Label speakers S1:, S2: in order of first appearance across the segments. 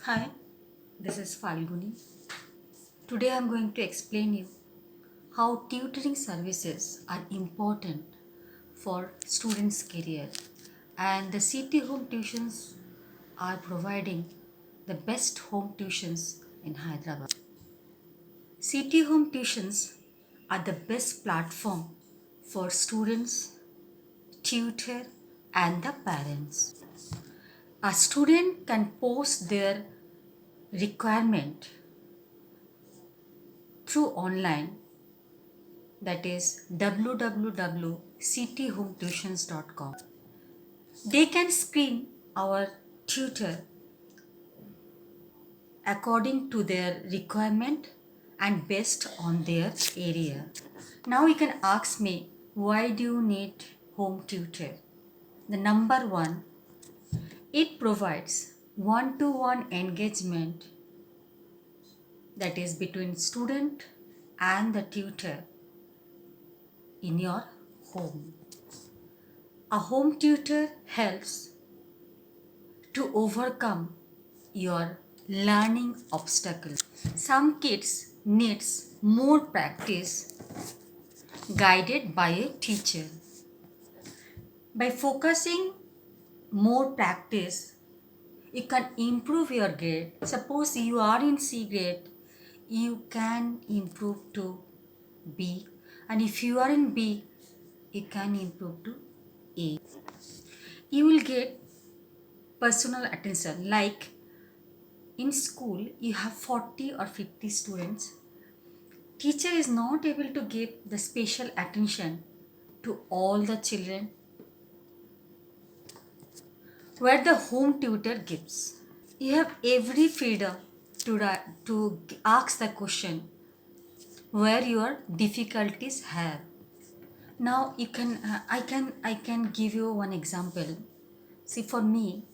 S1: Hi, this is Falguni. Today I am going to explain you how tutoring services are important for students' career, and the CT Home Tuitions are providing the best home tuitions in Hyderabad. CT Home Tuitions are the best platform for students, tutor and the parents. A student can post their requirement through online, that is www.cthometuitions.com. They can screen our tutor according to their requirement and based on their area. Now you can ask me, why do you need home tutor? The number one, it provides one-to-one engagement, that is between student and the tutor in your home. A home tutor helps to overcome your learning obstacles. Some kids needs more practice guided by a teacher. By focusing more practice, you can improve your grade. Suppose you are in C grade, you can improve to B, and if you are in B, you can improve to A. You will get personal attention, like in school you have 40 or 50 students. Teacher is not able to give the special attention to all the children where the home tutor gives. You have every freedom to ask the question where your difficulties have. Now you can I can give you one example. See, for me,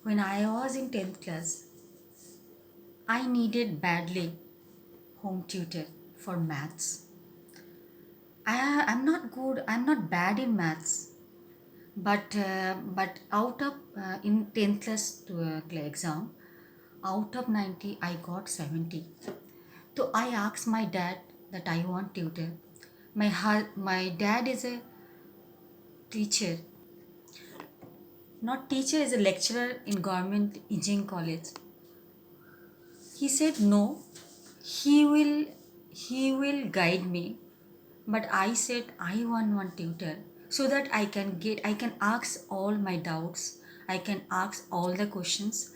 S1: when I was in 10th class, I needed badly home tutor for maths. I'm not good. I'm not bad in maths, but out of in 10th class exam, out of 90, I got 70. So I asked my dad that I want tutor. My dad is a teacher, not teacher, is a lecturer in government engineering college. He said no, he will guide me, but I said I want one tutor so that I can ask all my doubts, I can ask all the questions.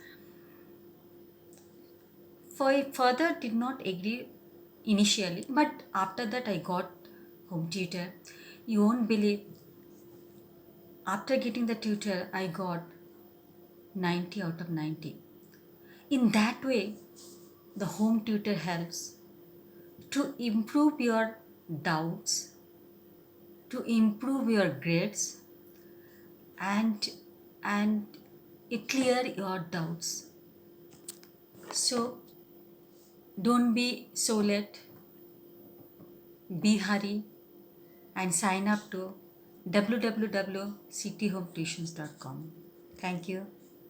S1: For further did not agree initially, but after that I got home tutor. You won't believe, after getting the tutor I got 90 out of 90. In that way, the home tutor helps to improve your doubts, to improve your grades, and and it clear your doubts. So don't be so late, be hurry and sign up to www.cthometuitions.com. Thank you.